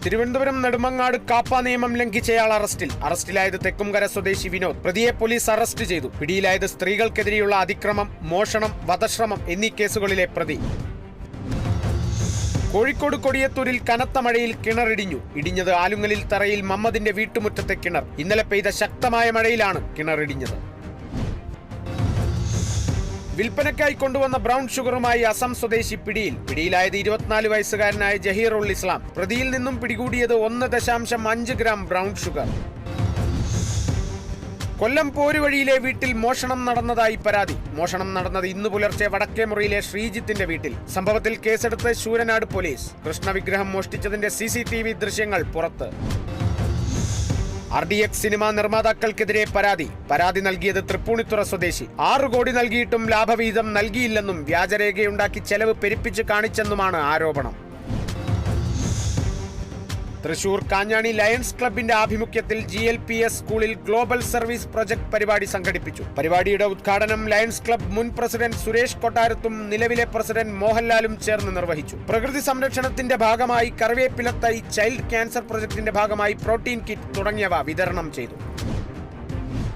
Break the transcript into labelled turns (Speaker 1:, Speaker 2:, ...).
Speaker 1: തിരുവനന്തപുരം നെടുമങ്ങാട് കാപ്പ നിയമം ലംഘിച്ചയാൾ അറസ്റ്റിലായത് തെക്കുംകര സ്വദേശി വിനോദ്. പ്രതിയെ പോലീസ് അറസ്റ്റ് ചെയ്തു. പിടിയിലായത് സ്ത്രീകൾക്കെതിരെയുള്ള അതിക്രമം, മോഷണം, വധശ്രമം എന്നീ കേസുകളിലെ പ്രതി. കോഴിക്കോട് കൊടിയത്തൂരിൽ കനത്ത മഴയിൽ കിണറിടിഞ്ഞു. ഇടിഞ്ഞത് ആലുങ്ങലിൽ തറയിൽ മമ്മദിന്റെ വീട്ടുമുറ്റത്തെ കിണർ. ഇന്നലെ പെയ്ത ശക്തമായ മഴയിലാണ് കിണറിടിഞ്ഞത്. വിൽപ്പനയ്ക്കായി കൊണ്ടുവന്ന ബ്രൗൺ ഷുഗറുമായി അസം സ്വദേശി പിടിയിലായത് 24 വയസ്സുകാരനായ ജഹീറുൽ ഇസ്ലാം. പ്രതിയിൽ നിന്നും പിടികൂടിയത് 1.5 ഗ്രാം ബ്രൗൺ ഷുഗർ. കൊല്ലം പോരുവഴിയിലെ വീട്ടിൽ മോഷണം നടന്നതായി പരാതി. മോഷണം നടന്നത് ഇന്ന് പുലർച്ചെ വടക്കേമുറിയിലെ ശ്രീജിത്തിന്റെ വീട്ടിൽ. സംഭവത്തിൽ കേസെടുത്ത് ശൂരനാട് പോലീസ്. കൃഷ്ണവിഗ്രഹം മോഷ്ടിച്ചതിന്റെ CCTV ദൃശ്യങ്ങൾ പുറത്ത്. RDX സിനിമ നിർമ്മാതാക്കൾക്കെതിരെ പരാതി നൽകിയത് തൃപ്പൂണിത്തുറ സ്വദേശി. 6 കോടി നൽകിയിട്ടും ലാഭവിഹിതം നൽകിയില്ലെന്നും വ്യാജരേഖയുണ്ടാക്കി ചെലവ് പെരുപ്പിച്ച് കാണിച്ചെന്നുമാണ് ആരോപണം. തൃശൂർ കാഞ്ഞാണി ലയൺസ് ക്ലബിന്റെ ആഭിമുഖ്യത്തിൽ GLPS സ്കൂളിൽ ഗ്ലോബൽ സർവീസ് പ്രൊജക്ട് പരിപാടി സംഘടിപ്പിച്ചു. പരിപാടിയുടെ ഉദ്ഘാടനം ലയൺസ് ക്ലബ് മുൻ പ്രസിഡന്റ് സുരേഷ് കൊട്ടാരത്തും നിലവിലെ പ്രസിഡന്റ് മോഹൻലാലും ചേർന്ന് നിർവഹിച്ചു. പ്രകൃതി സംരക്ഷണത്തിന്റെ ഭാഗമായി കറിവേപ്പില തൈ, ചൈൽഡ് ക്യാൻസർ പ്രൊജക്ടിന്റെ ഭാഗമായി പ്രോട്ടീൻ കിറ്റ് തുടങ്ങിയവ വിതരണം ചെയ്തു.